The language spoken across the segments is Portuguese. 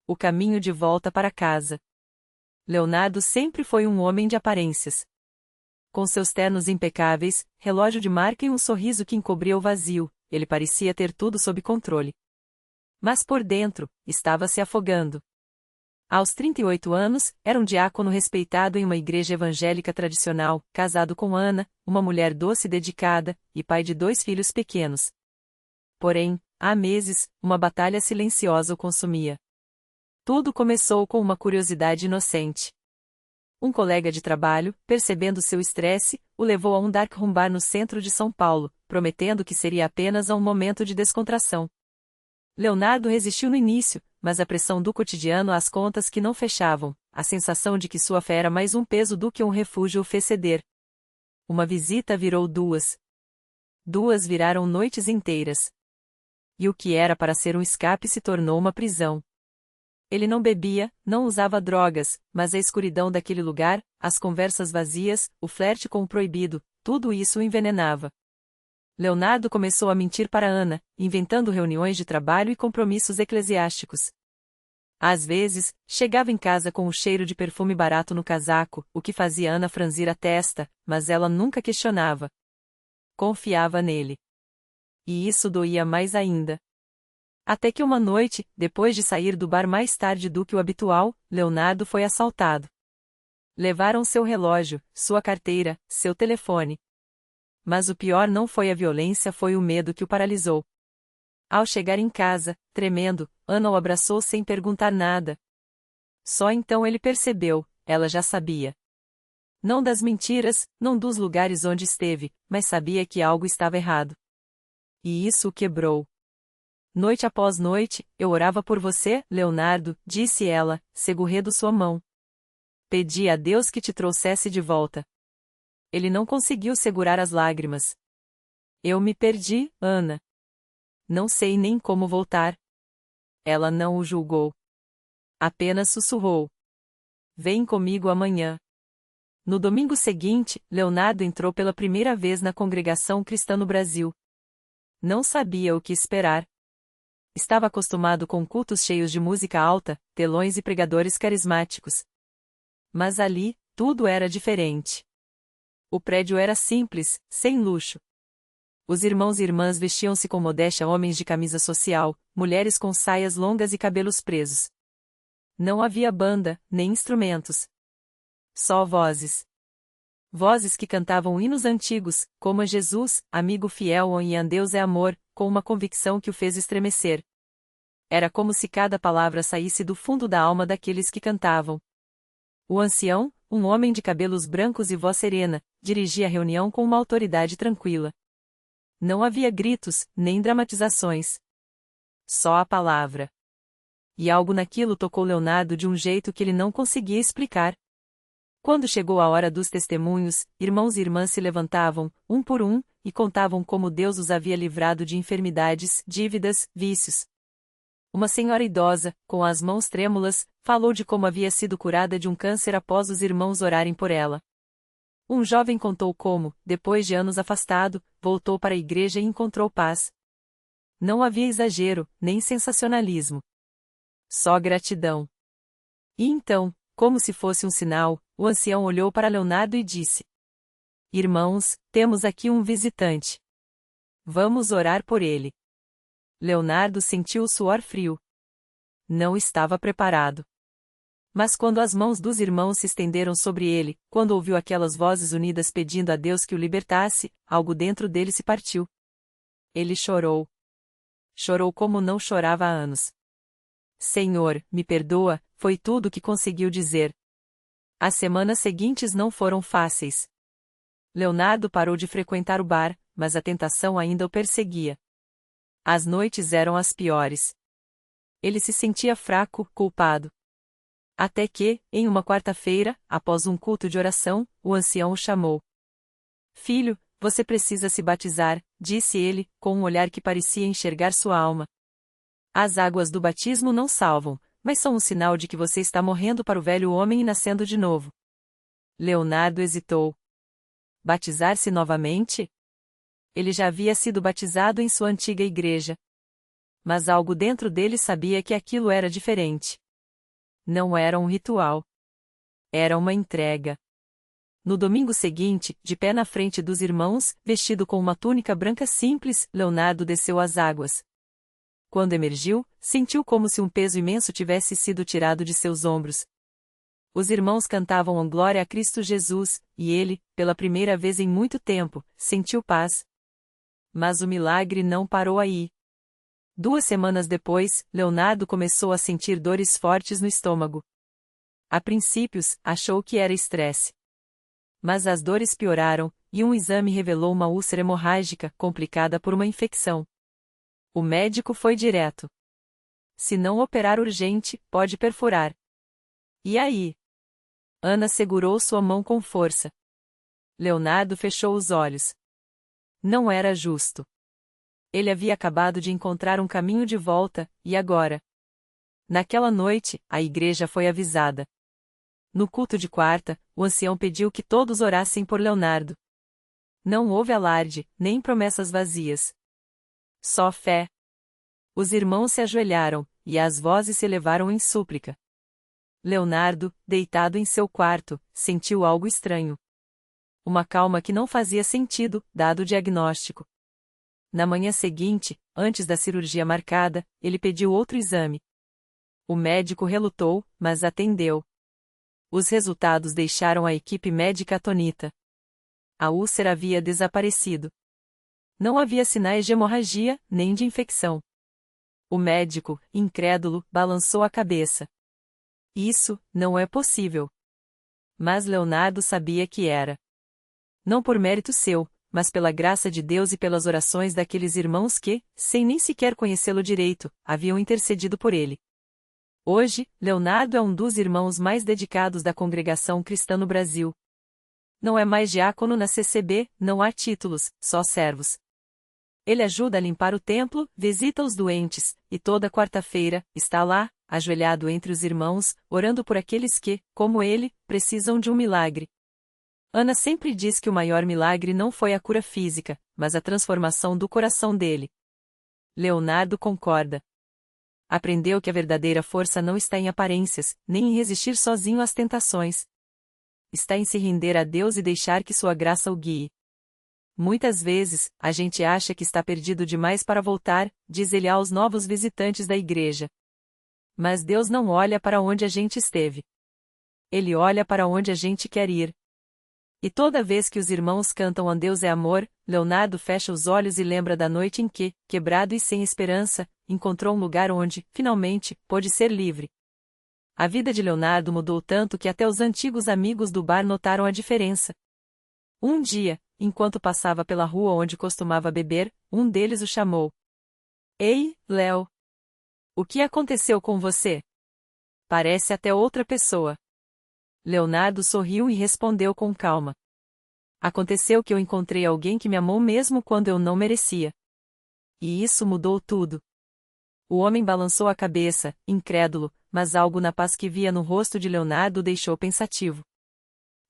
O caminho de volta para casa. Leonardo sempre foi um homem de aparências. Com seus ternos impecáveis, relógio de marca e um sorriso que encobria o vazio, ele parecia ter tudo sob controle. Mas por dentro, estava se afogando. Aos 38 anos, era um diácono respeitado em uma igreja evangélica tradicional, casado com Ana, uma mulher doce e dedicada, e pai de 2 filhos pequenos. Porém, há meses, uma batalha silenciosa o consumia. Tudo começou com uma curiosidade inocente. Um colega de trabalho, percebendo seu estresse, o levou a um dark room bar no centro de São Paulo, prometendo que seria apenas um momento de descontração. Leonardo resistiu no início, mas a pressão do cotidiano às contas que não fechavam, a sensação de que sua fé era mais um peso do que um refúgio o fez ceder. Uma visita virou 2. 2 viraram noites inteiras. E o que era para ser um escape se tornou uma prisão. Ele não bebia, não usava drogas, mas a escuridão daquele lugar, as conversas vazias, o flerte com o proibido, tudo isso o envenenava. Leonardo começou a mentir para Ana, inventando reuniões de trabalho e compromissos eclesiásticos. Às vezes, chegava em casa com o cheiro de perfume barato no casaco, o que fazia Ana franzir a testa, mas ela nunca questionava. Confiava nele. E isso doía mais ainda. Até que uma noite, depois de sair do bar mais tarde do que o habitual, Leonardo foi assaltado. Levaram seu relógio, sua carteira, seu telefone. Mas o pior não foi a violência, foi o medo que o paralisou. Ao chegar em casa, tremendo, Ana o abraçou sem perguntar nada. Só então ele percebeu, ela já sabia. Não das mentiras, não dos lugares onde esteve, mas sabia que algo estava errado. E isso o quebrou. Noite após noite, eu orava por você, Leonardo, disse ela, segurando sua mão. Pedi a Deus que te trouxesse de volta. Ele não conseguiu segurar as lágrimas. Eu me perdi, Ana. Não sei nem como voltar. Ela não o julgou. Apenas sussurrou. Vem comigo amanhã. No domingo seguinte, Leonardo entrou pela primeira vez na congregação cristã no Brasil. Não sabia o que esperar. Estava acostumado com cultos cheios de música alta, telões e pregadores carismáticos. Mas ali, tudo era diferente. O prédio era simples, sem luxo. Os irmãos e irmãs vestiam-se com modéstia, homens de camisa social, mulheres com saias longas e cabelos presos. Não havia banda, nem instrumentos. Só vozes. Vozes que cantavam hinos antigos, como a Jesus, amigo fiel e a Deus é amor, com uma convicção que o fez estremecer. Era como se cada palavra saísse do fundo da alma daqueles que cantavam. O ancião, um homem de cabelos brancos e voz serena, dirigia a reunião com uma autoridade tranquila. Não havia gritos, nem dramatizações. Só a palavra. E algo naquilo tocou Leonardo de um jeito que ele não conseguia explicar. Quando chegou a hora dos testemunhos, irmãos e irmãs se levantavam, um por um, e contavam como Deus os havia livrado de enfermidades, dívidas, vícios. Uma senhora idosa, com as mãos trêmulas, falou de como havia sido curada de um câncer após os irmãos orarem por ela. Um jovem contou como, depois de anos afastado, voltou para a igreja e encontrou paz. Não havia exagero, nem sensacionalismo. Só gratidão. E então, como se fosse um sinal, o ancião olhou para Leonardo e disse: Irmãos, temos aqui um visitante. Vamos orar por ele. Leonardo sentiu o suor frio. Não estava preparado. Mas quando as mãos dos irmãos se estenderam sobre ele, quando ouviu aquelas vozes unidas pedindo a Deus que o libertasse, algo dentro dele se partiu. Ele chorou. Chorou como não chorava há anos. Senhor, me perdoa, foi tudo o que conseguiu dizer. As semanas seguintes não foram fáceis. Leonardo parou de frequentar o bar, mas a tentação ainda o perseguia. As noites eram as piores. Ele se sentia fraco, culpado. Até que, em uma quarta-feira, após um culto de oração, o ancião o chamou. Filho, você precisa se batizar, disse ele, com um olhar que parecia enxergar sua alma. As águas do batismo não salvam, mas são um sinal de que você está morrendo para o velho homem e nascendo de novo. Leonardo hesitou. Batizar-se novamente? Ele já havia sido batizado em sua antiga igreja. Mas algo dentro dele sabia que aquilo era diferente. Não era um ritual. Era uma entrega. No domingo seguinte, de pé na frente dos irmãos, vestido com uma túnica branca simples, Leonardo desceu as águas. Quando emergiu, sentiu como se um peso imenso tivesse sido tirado de seus ombros. Os irmãos cantavam a glória a Cristo Jesus, e ele, pela primeira vez em muito tempo, sentiu paz. Mas o milagre não parou aí. 2 semanas depois, Leonardo começou a sentir dores fortes no estômago. A princípios, achou que era estresse. Mas as dores pioraram, e um exame revelou uma úlcera hemorrágica complicada por uma infecção. O médico foi direto. Se não operar urgente, pode perfurar. E aí? Ana segurou sua mão com força. Leonardo fechou os olhos. Não era justo. Ele havia acabado de encontrar um caminho de volta, e agora? Naquela noite, a igreja foi avisada. No culto de quarta, o ancião pediu que todos orassem por Leonardo. Não houve alarde, nem promessas vazias. Só fé. Os irmãos se ajoelharam, e as vozes se elevaram em súplica. Leonardo, deitado em seu quarto, sentiu algo estranho. Uma calma que não fazia sentido, dado o diagnóstico. Na manhã seguinte, antes da cirurgia marcada, ele pediu outro exame. O médico relutou, mas atendeu. Os resultados deixaram a equipe médica atônita. A úlcera havia desaparecido. Não havia sinais de hemorragia, nem de infecção. O médico, incrédulo, balançou a cabeça. Isso não é possível. Mas Leonardo sabia que era. Não por mérito seu, mas pela graça de Deus e pelas orações daqueles irmãos que, sem nem sequer conhecê-lo direito, haviam intercedido por ele. Hoje, Leonardo é um dos irmãos mais dedicados da congregação cristã no Brasil. Não é mais diácono na CCB, não há títulos, só servos. Ele ajuda a limpar o templo, visita os doentes, e toda quarta-feira, está lá, ajoelhado entre os irmãos, orando por aqueles que, como ele, precisam de um milagre. Ana sempre diz que o maior milagre não foi a cura física, mas a transformação do coração dele. Leonardo concorda. Aprendeu que a verdadeira força não está em aparências, nem em resistir sozinho às tentações. Está em se render a Deus e deixar que sua graça o guie. Muitas vezes, a gente acha que está perdido demais para voltar, diz ele aos novos visitantes da igreja. Mas Deus não olha para onde a gente esteve. Ele olha para onde a gente quer ir. E toda vez que os irmãos cantam "A Deus é amor", Leonardo fecha os olhos e lembra da noite em que, quebrado e sem esperança, encontrou um lugar onde, finalmente, pôde ser livre. A vida de Leonardo mudou tanto que até os antigos amigos do bar notaram a diferença. Um dia, enquanto passava pela rua onde costumava beber, um deles o chamou. "Ei, Léo! O que aconteceu com você? Parece até outra pessoa." Leonardo sorriu e respondeu com calma. "Aconteceu que eu encontrei alguém que me amou mesmo quando eu não merecia. E isso mudou tudo." O homem balançou a cabeça, incrédulo, mas algo na paz que via no rosto de Leonardo o deixou pensativo.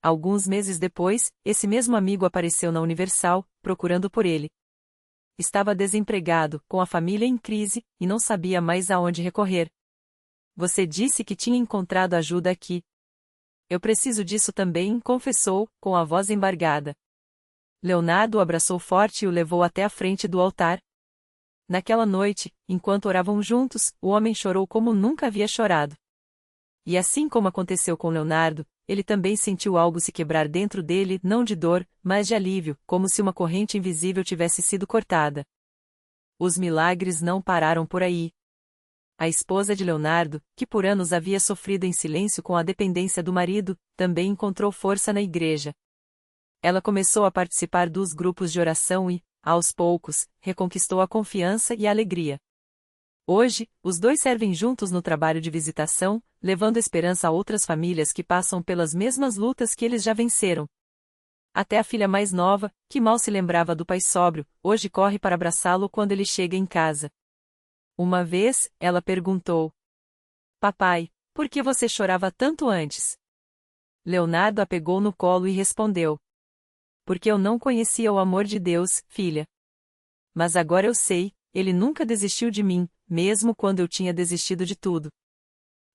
Alguns meses depois, esse mesmo amigo apareceu na Universal, procurando por ele. Estava desempregado, com a família em crise, e não sabia mais aonde recorrer. "Você disse que tinha encontrado ajuda aqui." "Eu preciso disso também", confessou, com a voz embargada. Leonardo o abraçou forte e o levou até a frente do altar. Naquela noite, enquanto oravam juntos, o homem chorou como nunca havia chorado. E assim como aconteceu com Leonardo, ele também sentiu algo se quebrar dentro dele, não de dor, mas de alívio, como se uma corrente invisível tivesse sido cortada. Os milagres não pararam por aí. A esposa de Leonardo, que por anos havia sofrido em silêncio com a dependência do marido, também encontrou força na igreja. Ela começou a participar dos grupos de oração e, aos poucos, reconquistou a confiança e a alegria. Hoje, os dois servem juntos no trabalho de visitação, levando esperança a outras famílias que passam pelas mesmas lutas que eles já venceram. Até a filha mais nova, que mal se lembrava do pai sóbrio, hoje corre para abraçá-lo quando ele chega em casa. Uma vez, ela perguntou: "Papai, por que você chorava tanto antes?" Leonardo a pegou no colo e respondeu: "Porque eu não conhecia o amor de Deus, filha. Mas agora eu sei, ele nunca desistiu de mim, mesmo quando eu tinha desistido de tudo."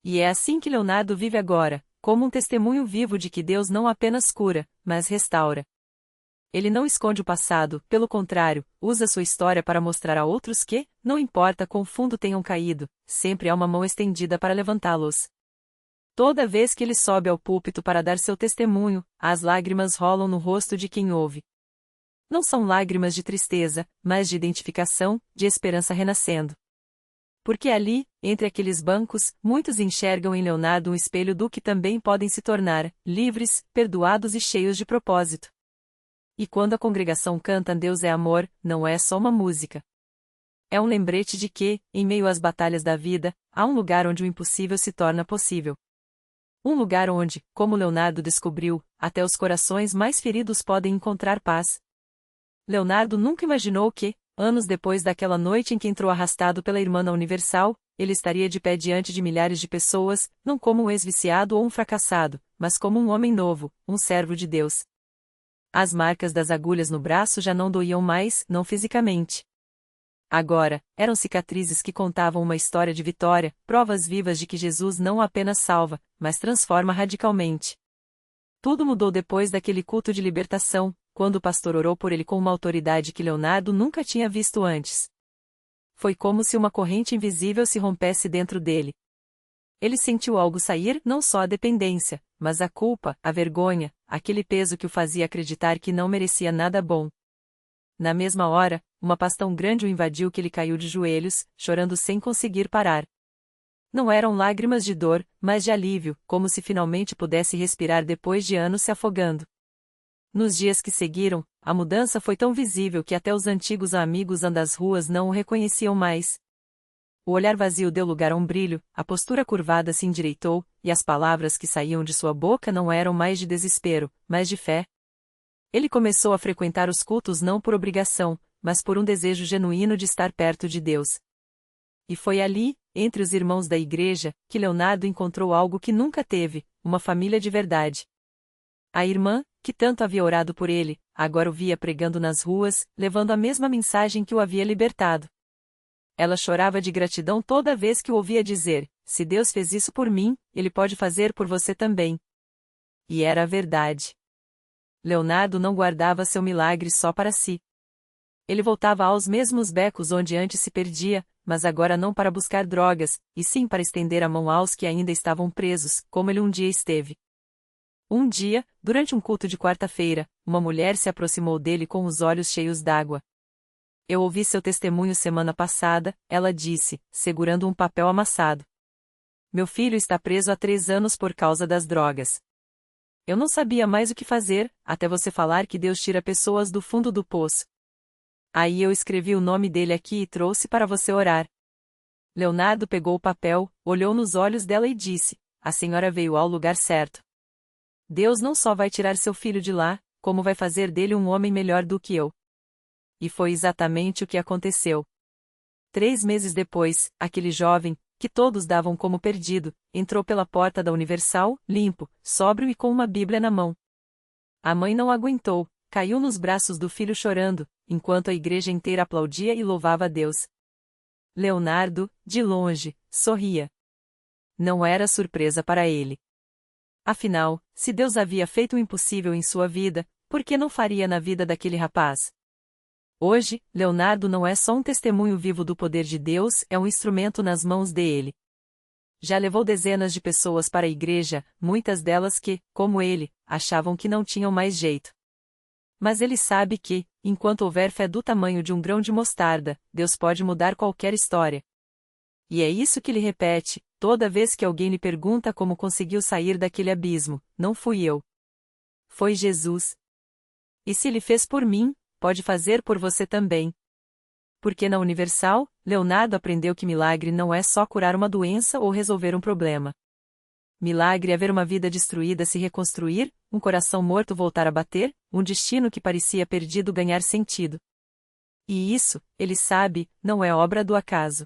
E é assim que Leonardo vive agora, como um testemunho vivo de que Deus não apenas cura, mas restaura. Ele não esconde o passado, pelo contrário, usa sua história para mostrar a outros que, não importa quão fundo tenham caído, sempre há uma mão estendida para levantá-los. Toda vez que ele sobe ao púlpito para dar seu testemunho, as lágrimas rolam no rosto de quem ouve. Não são lágrimas de tristeza, mas de identificação, de esperança renascendo. Porque ali, entre aqueles bancos, muitos enxergam em Leonardo um espelho do que também podem se tornar, livres, perdoados e cheios de propósito. E quando a congregação canta Deus é amor, não é só uma música. É um lembrete de que, em meio às batalhas da vida, há um lugar onde o impossível se torna possível. Um lugar onde, como Leonardo descobriu, até os corações mais feridos podem encontrar paz. Leonardo nunca imaginou que, anos depois daquela noite em que entrou arrastado pela irmã na Universal, ele estaria de pé diante de milhares de pessoas, não como um ex-viciado ou um fracassado, mas como um homem novo, um servo de Deus. As marcas das agulhas no braço já não doíam mais, não fisicamente. Agora, eram cicatrizes que contavam uma história de vitória, provas vivas de que Jesus não apenas salva, mas transforma radicalmente. Tudo mudou depois daquele culto de libertação, quando o pastor orou por ele com uma autoridade que Leonardo nunca tinha visto antes. Foi como se uma corrente invisível se rompesse dentro dele. Ele sentiu algo sair, não só a dependência, mas a culpa, a vergonha, aquele peso que o fazia acreditar que não merecia nada bom. Na mesma hora, uma paz tão grande o invadiu que ele caiu de joelhos, chorando sem conseguir parar. Não eram lágrimas de dor, mas de alívio, como se finalmente pudesse respirar depois de anos se afogando. Nos dias que seguiram, a mudança foi tão visível que até os antigos amigos das ruas não o reconheciam mais. O olhar vazio deu lugar a um brilho, a postura curvada se endireitou, e as palavras que saíam de sua boca não eram mais de desespero, mas de fé. Ele começou a frequentar os cultos não por obrigação, mas por um desejo genuíno de estar perto de Deus. E foi ali, entre os irmãos da igreja, que Leonardo encontrou algo que nunca teve, uma família de verdade. A irmã, que tanto havia orado por ele, agora o via pregando nas ruas, levando a mesma mensagem que o havia libertado. Ela chorava de gratidão toda vez que o ouvia dizer: se Deus fez isso por mim, Ele pode fazer por você também. E era a verdade. Leonardo não guardava seu milagre só para si. Ele voltava aos mesmos becos onde antes se perdia, mas agora não para buscar drogas, e sim para estender a mão aos que ainda estavam presos, como ele um dia esteve. Um dia, durante um culto de quarta-feira, uma mulher se aproximou dele com os olhos cheios d'água. Eu ouvi seu testemunho semana passada, ela disse, segurando um papel amassado. Meu filho está preso há 3 anos por causa das drogas. Eu não sabia mais o que fazer, até você falar que Deus tira pessoas do fundo do poço. Aí eu escrevi o nome dele aqui e trouxe para você orar. Leonardo pegou o papel, olhou nos olhos dela e disse: a senhora veio ao lugar certo. Deus não só vai tirar seu filho de lá, como vai fazer dele um homem melhor do que eu. E foi exatamente o que aconteceu. 3 meses depois, aquele jovem, que todos davam como perdido, entrou pela porta da Universal, limpo, sóbrio e com uma Bíblia na mão. A mãe não aguentou, caiu nos braços do filho chorando, enquanto a igreja inteira aplaudia e louvava a Deus. Leonardo, de longe, sorria. Não era surpresa para ele. Afinal, se Deus havia feito o impossível em sua vida, por que não faria na vida daquele rapaz? Hoje, Leonardo não é só um testemunho vivo do poder de Deus, é um instrumento nas mãos dele. Já levou dezenas de pessoas para a igreja, muitas delas que, como ele, achavam que não tinham mais jeito. Mas ele sabe que, enquanto houver fé do tamanho de um grão de mostarda, Deus pode mudar qualquer história. E é isso que ele repete, toda vez que alguém lhe pergunta como conseguiu sair daquele abismo: não fui eu. Foi Jesus. E se ele fez por mim, pode fazer por você também. Porque na Universal, Leonardo aprendeu que milagre não é só curar uma doença ou resolver um problema. Milagre é ver uma vida destruída se reconstruir, um coração morto voltar a bater, um destino que parecia perdido ganhar sentido. E isso, ele sabe, não é obra do acaso.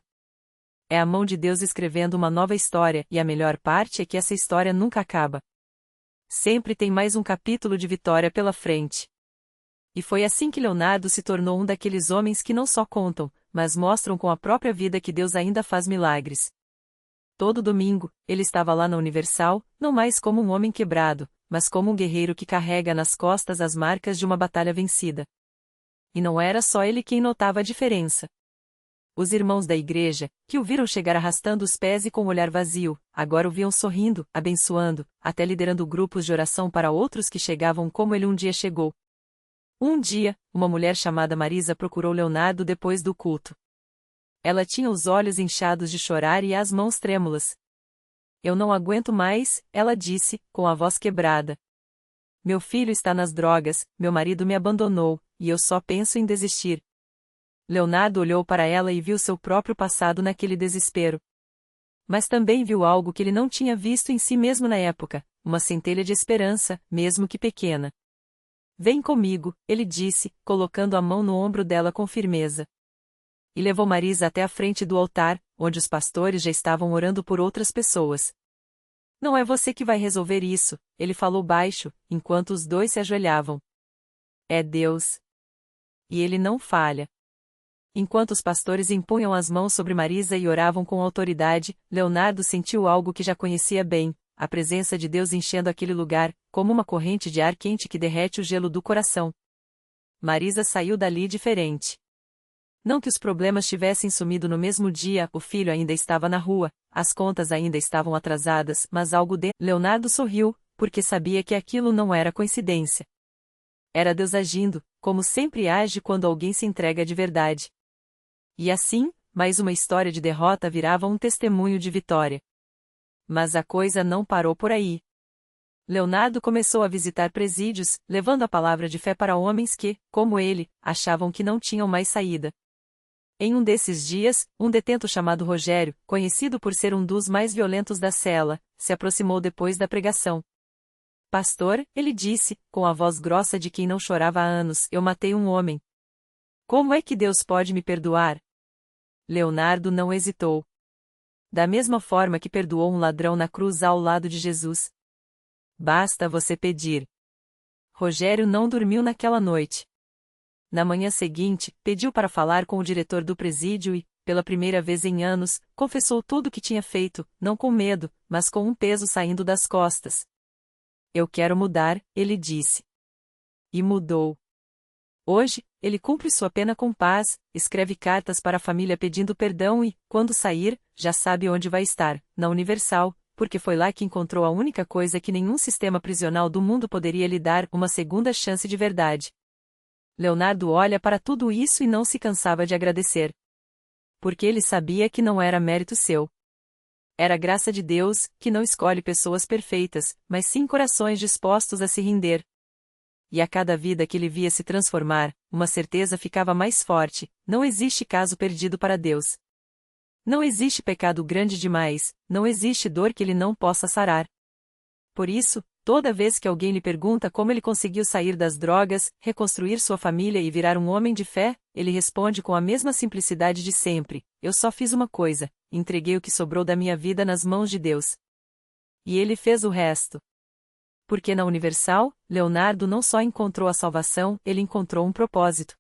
É a mão de Deus escrevendo uma nova história, e a melhor parte é que essa história nunca acaba. Sempre tem mais um capítulo de vitória pela frente. E foi assim que Leonardo se tornou um daqueles homens que não só contam, mas mostram com a própria vida que Deus ainda faz milagres. Todo domingo, ele estava lá na Universal, não mais como um homem quebrado, mas como um guerreiro que carrega nas costas as marcas de uma batalha vencida. E não era só ele quem notava a diferença. Os irmãos da igreja, que o viram chegar arrastando os pés e com o olhar vazio, agora o viam sorrindo, abençoando, até liderando grupos de oração para outros que chegavam como ele um dia chegou. Um dia, uma mulher chamada Marisa procurou Leonardo depois do culto. Ela tinha os olhos inchados de chorar e as mãos trêmulas. Eu não aguento mais, ela disse, com a voz quebrada. Meu filho está nas drogas, meu marido me abandonou, e eu só penso em desistir. Leonardo olhou para ela e viu seu próprio passado naquele desespero. Mas também viu algo que ele não tinha visto em si mesmo na época, uma centelha de esperança, mesmo que pequena. Vem comigo, ele disse, colocando a mão no ombro dela com firmeza. E levou Marisa até a frente do altar, onde os pastores já estavam orando por outras pessoas. Não é você que vai resolver isso, ele falou baixo, enquanto os dois se ajoelhavam. É Deus. E ele não falha. Enquanto os pastores impunham as mãos sobre Marisa e oravam com autoridade, Leonardo sentiu algo que já conhecia bem, a presença de Deus enchendo aquele lugar, como uma corrente de ar quente que derrete o gelo do coração. Marisa saiu dali diferente. Não que os problemas tivessem sumido no mesmo dia, o filho ainda estava na rua, as contas ainda estavam atrasadas, mas algo de... Leonardo sorriu, porque sabia que aquilo não era coincidência. Era Deus agindo, como sempre age quando alguém se entrega de verdade. E assim, mais uma história de derrota virava um testemunho de vitória. Mas a coisa não parou por aí. Leonardo começou a visitar presídios, levando a palavra de fé para homens que, como ele, achavam que não tinham mais saída. Em um desses dias, um detento chamado Rogério, conhecido por ser um dos mais violentos da cela, se aproximou depois da pregação. Pastor, ele disse, com a voz grossa de quem não chorava há anos, eu matei um homem. Como é que Deus pode me perdoar? Leonardo não hesitou. Da mesma forma que perdoou um ladrão na cruz ao lado de Jesus. Basta você pedir. Rogério não dormiu naquela noite. Na manhã seguinte, pediu para falar com o diretor do presídio e, pela primeira vez em anos, confessou tudo o que tinha feito, não com medo, mas com um peso saindo das costas. Eu quero mudar, ele disse. E mudou. Hoje, ele cumpre sua pena com paz, escreve cartas para a família pedindo perdão e, quando sair, já sabe onde vai estar, na Universal, porque foi lá que encontrou a única coisa que nenhum sistema prisional do mundo poderia lhe dar, uma segunda chance de verdade. Leonardo olha para tudo isso e não se cansava de agradecer. Porque ele sabia que não era mérito seu. Era a graça de Deus, que não escolhe pessoas perfeitas, mas sim corações dispostos a se render. E a cada vida que ele via se transformar, uma certeza ficava mais forte: não existe caso perdido para Deus. Não existe pecado grande demais, não existe dor que ele não possa sarar. Por isso, toda vez que alguém lhe pergunta como ele conseguiu sair das drogas, reconstruir sua família e virar um homem de fé, ele responde com a mesma simplicidade de sempre: eu só fiz uma coisa, entreguei o que sobrou da minha vida nas mãos de Deus. E ele fez o resto. Porque na Universal, Leonardo não só encontrou a salvação, ele encontrou um propósito.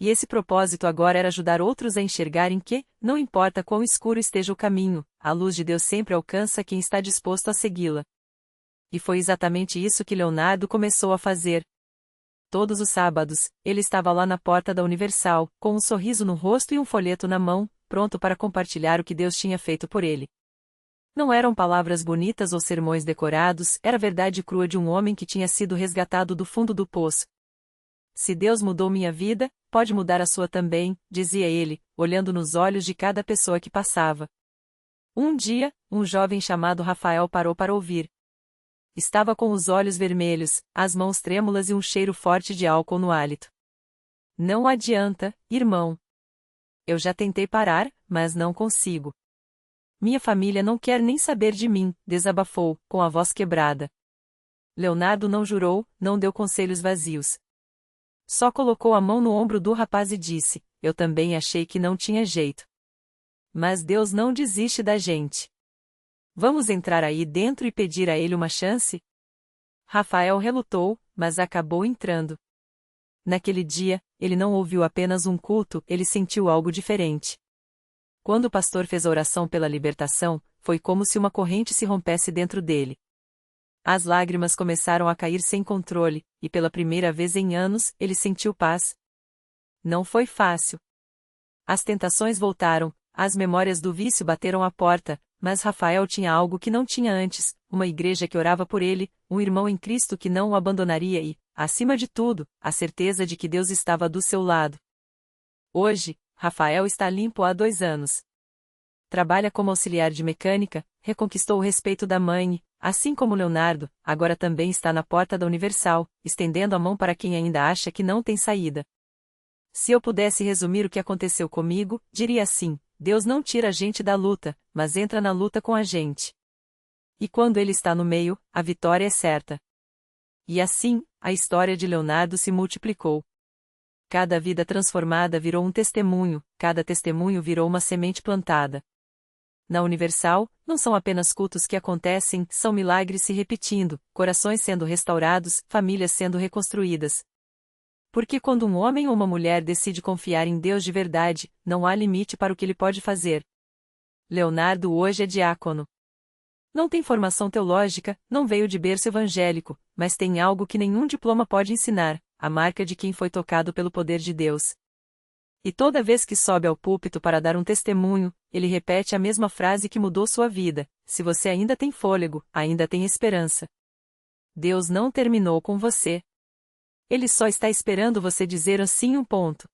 E esse propósito agora era ajudar outros a enxergarem que, não importa quão escuro esteja o caminho, a luz de Deus sempre alcança quem está disposto a segui-la. E foi exatamente isso que Leonardo começou a fazer. Todos os sábados, ele estava lá na porta da Universal, com um sorriso no rosto e um folheto na mão, pronto para compartilhar o que Deus tinha feito por ele. Não eram palavras bonitas ou sermões decorados, era a verdade crua de um homem que tinha sido resgatado do fundo do poço. Se Deus mudou minha vida, pode mudar a sua também, dizia ele, olhando nos olhos de cada pessoa que passava. Um dia, um jovem chamado Rafael parou para ouvir. Estava com os olhos vermelhos, as mãos trêmulas e um cheiro forte de álcool no hálito. Não adianta, irmão. Eu já tentei parar, mas não consigo. Minha família não quer nem saber de mim, desabafou, com a voz quebrada. Leonardo não jurou, não deu conselhos vazios. Só colocou a mão no ombro do rapaz e disse: eu também achei que não tinha jeito. Mas Deus não desiste da gente. Vamos entrar aí dentro e pedir a ele uma chance? Rafael relutou, mas acabou entrando. Naquele dia, ele não ouviu apenas um culto, ele sentiu algo diferente. Quando o pastor fez a oração pela libertação, foi como se uma corrente se rompesse dentro dele. As lágrimas começaram a cair sem controle, e pela primeira vez em anos, ele sentiu paz. Não foi fácil. As tentações voltaram, as memórias do vício bateram à porta, mas Rafael tinha algo que não tinha antes, uma igreja que orava por ele, um irmão em Cristo que não o abandonaria e, acima de tudo, a certeza de que Deus estava do seu lado. Hoje, Rafael está limpo há 2 anos. Trabalha como auxiliar de mecânica, reconquistou o respeito da mãe, e, assim como Leonardo, agora também está na porta da Universal, estendendo a mão para quem ainda acha que não tem saída. Se eu pudesse resumir o que aconteceu comigo, diria assim: Deus não tira a gente da luta, mas entra na luta com a gente. E quando ele está no meio, a vitória é certa. E assim, a história de Leonardo se multiplicou. Cada vida transformada virou um testemunho, cada testemunho virou uma semente plantada. Na Universal, não são apenas cultos que acontecem, são milagres se repetindo, corações sendo restaurados, famílias sendo reconstruídas. Porque quando um homem ou uma mulher decide confiar em Deus de verdade, não há limite para o que ele pode fazer. Leonardo hoje é diácono. Não tem formação teológica, não veio de berço evangélico, mas tem algo que nenhum diploma pode ensinar: a marca de quem foi tocado pelo poder de Deus. E toda vez que sobe ao púlpito para dar um testemunho, ele repete a mesma frase que mudou sua vida: se você ainda tem fôlego, ainda tem esperança. Deus não terminou com você. Ele só está esperando você dizer assim um ponto.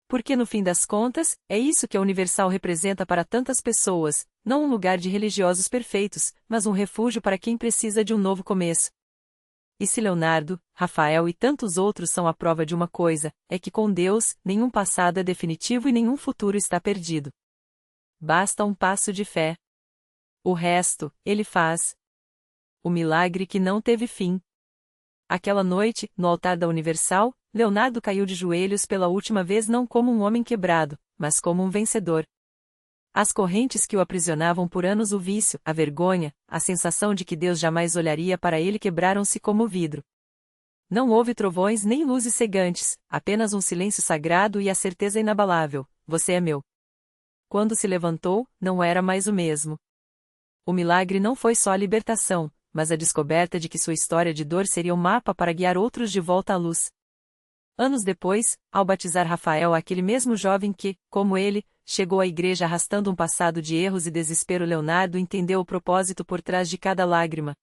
Porque no fim das contas, é isso que a Universal representa para tantas pessoas, não um lugar de religiosos perfeitos, mas um refúgio para quem precisa de um novo começo. E se Leonardo, Rafael e tantos outros são a prova de uma coisa, é que com Deus, nenhum passado é definitivo e nenhum futuro está perdido. Basta um passo de fé. O resto, ele faz. O milagre que não teve fim. Aquela noite, no altar da Universal, Leonardo caiu de joelhos pela última vez não como um homem quebrado, mas como um vencedor. As correntes que o aprisionavam por anos, o vício, a vergonha, a sensação de que Deus jamais olharia para ele quebraram-se como vidro. Não houve trovões nem luzes cegantes, apenas um silêncio sagrado e a certeza inabalável: você é meu. Quando se levantou, não era mais o mesmo. O milagre não foi só a libertação, mas a descoberta de que sua história de dor seria um mapa para guiar outros de volta à luz. Anos depois, ao batizar Rafael, aquele mesmo jovem que, como ele, chegou à igreja arrastando um passado de erros e desespero, Leonardo entendeu o propósito por trás de cada lágrima.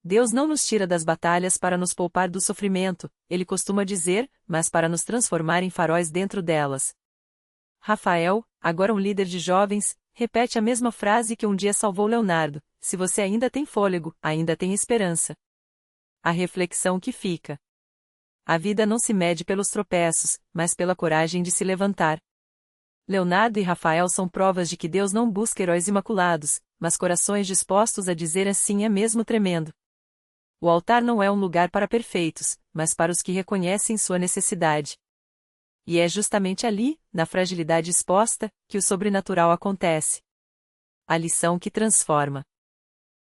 Deus não nos tira das batalhas para nos poupar do sofrimento, ele costuma dizer, mas para nos transformar em faróis dentro delas. Rafael, agora um líder de jovens, repete a mesma frase que um dia salvou Leonardo: se você ainda tem fôlego, ainda tem esperança. A reflexão que fica: a vida não se mede pelos tropeços, mas pela coragem de se levantar. Leonardo e Rafael são provas de que Deus não busca heróis imaculados, mas corações dispostos a dizer assim é mesmo tremendo. O altar não é um lugar para perfeitos, mas para os que reconhecem sua necessidade. E é justamente ali, na fragilidade exposta, que o sobrenatural acontece. A lição que transforma.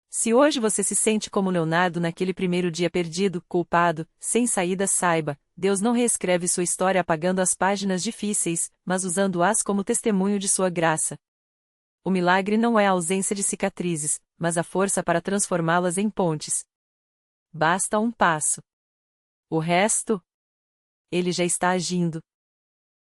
Se hoje você se sente como Leonardo naquele primeiro dia, perdido, culpado, sem saída, saiba, Deus não reescreve sua história apagando as páginas difíceis, mas usando-as como testemunho de sua graça. O milagre não é a ausência de cicatrizes, mas a força para transformá-las em pontes. Basta um passo. O resto? Ele já está agindo.